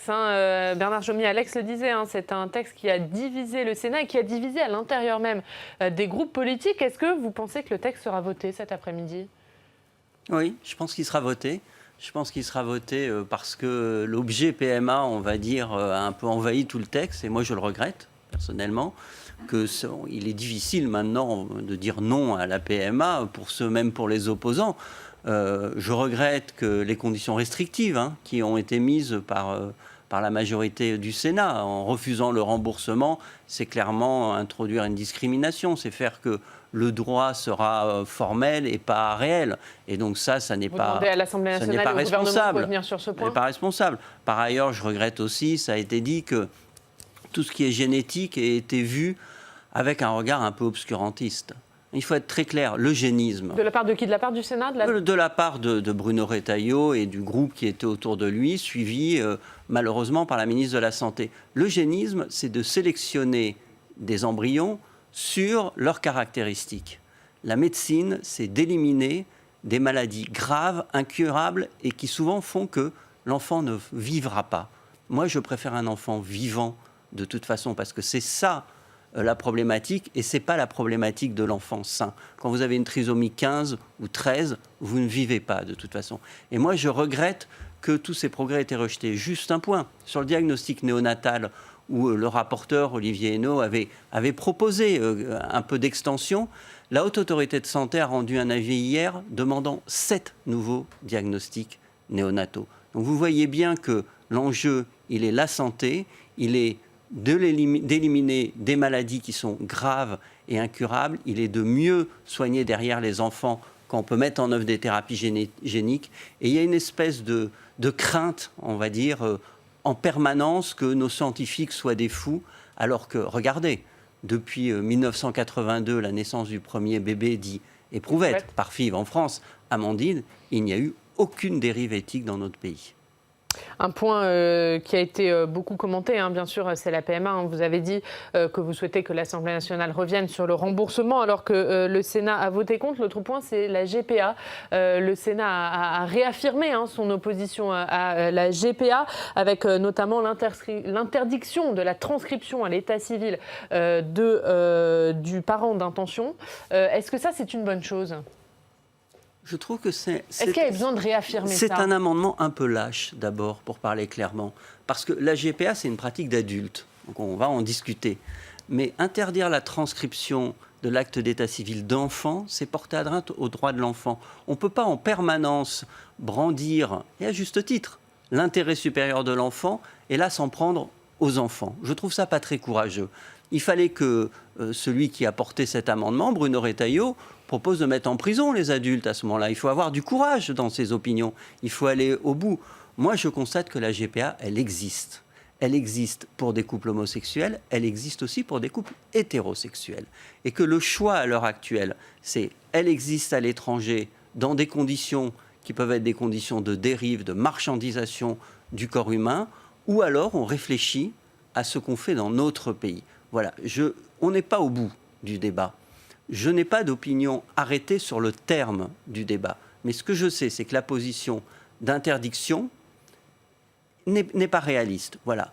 Bernard Jomier, Alex le disait, c'est un texte qui a divisé le Sénat et qui a divisé à l'intérieur même des groupes politiques. Est-ce que vous pensez que le texte sera voté cet après-midi ? Oui, je pense qu'il sera voté. Je pense qu'il sera voté parce que l'objet PMA, on va dire, a un peu envahi tout le texte. Et moi, je le regrette, personnellement, qu'il est difficile maintenant de dire non à la PMA, même pour les opposants. Je regrette que les conditions restrictives qui ont été mises par la majorité du Sénat, en refusant le remboursement, c'est clairement introduire une discrimination. C'est faire que le droit sera formel et pas réel. Et donc ça n'est pas, demandez à l'Assemblée nationale et au gouvernement de revenir sur ce point. Ça n'est pas responsable. Par ailleurs, je regrette aussi, ça a été dit, que tout ce qui est génétique a été vu avec un regard un peu obscurantiste. Il faut être très clair, l'eugénisme. De la part de qui ? De la part du Sénat ? De la part de Bruno Retailleau et du groupe qui était autour de lui, suivi malheureusement par la ministre de la Santé. L'eugénisme, c'est de sélectionner des embryons sur leurs caractéristiques. La médecine, c'est d'éliminer des maladies graves, incurables et qui souvent font que l'enfant ne vivra pas. Moi, je préfère un enfant vivant de toute façon parce que c'est ça la problématique, et ce n'est pas la problématique de l'enfant sain. Quand vous avez une trisomie 15 ou 13, vous ne vivez pas de toute façon. Et moi, je regrette que tous ces progrès aient été rejetés. Juste un point, sur le diagnostic néonatal, où le rapporteur Olivier Henno avait proposé un peu d'extension, la Haute Autorité de Santé a rendu un avis hier demandant 7 nouveaux diagnostics néonataux. Donc vous voyez bien que l'enjeu, il est la santé, il est d'éliminer des maladies qui sont graves et incurables. Il est de mieux soigner derrière les enfants quand on peut mettre en œuvre des thérapies géniques. Et il y a une espèce de crainte, on va dire, en permanence que nos scientifiques soient des fous. Alors que, regardez, depuis 1982, la naissance du premier bébé dit éprouvette par FIV en France, Amandine, il n'y a eu aucune dérive éthique dans notre pays. Un point qui a été beaucoup commenté, bien sûr, c'est la PMA. Vous avez dit que vous souhaitez que l'Assemblée nationale revienne sur le remboursement alors que le Sénat a voté contre. L'autre point, c'est la GPA. Le Sénat a réaffirmé son opposition à la GPA avec notamment l'interdiction de la transcription à l'état civil du parent d'intention. Est-ce que ça, c'est une bonne chose ? Je trouve que Est-ce qu'il y a besoin de réaffirmer ça ? C'est un amendement un peu lâche, d'abord, pour parler clairement. Parce que la GPA, c'est une pratique d'adulte. Donc on va en discuter. Mais interdire la transcription de l'acte d'état civil d'enfant, c'est porter atteinte aux droits de l'enfant. On ne peut pas en permanence brandir, et à juste titre, l'intérêt supérieur de l'enfant, et là s'en prendre aux enfants. Je trouve ça pas très courageux. Il fallait que celui qui a porté cet amendement, Bruno Retailleau, propose de mettre en prison les adultes à ce moment-là. Il faut avoir du courage dans ses opinions. Il faut aller au bout. Moi, je constate que la GPA, elle existe. Elle existe pour des couples homosexuels, elle existe aussi pour des couples hétérosexuels. Et que le choix à l'heure actuelle, c'est elle existe à l'étranger dans des conditions qui peuvent être des conditions de dérive, de marchandisation du corps humain, ou alors on réfléchit à ce qu'on fait dans notre pays. Voilà, on n'est pas au bout du débat. Je n'ai pas d'opinion arrêtée sur le terme du débat. Mais ce que je sais, c'est que la position d'interdiction n'est pas réaliste. Voilà.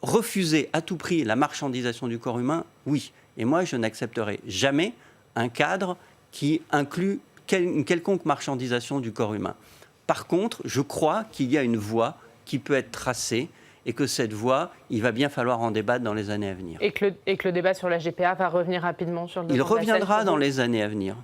Refuser à tout prix la marchandisation du corps humain, oui. Et moi, je n'accepterai jamais un cadre qui inclut une quelconque marchandisation du corps humain. Par contre, je crois qu'il y a une voie qui peut être tracée et que cette voie, il va bien falloir en débattre dans les années à venir. Et que le débat sur la GPA va revenir rapidement sur le devant Il de la scène reviendra pour dans vous ? les années à venir.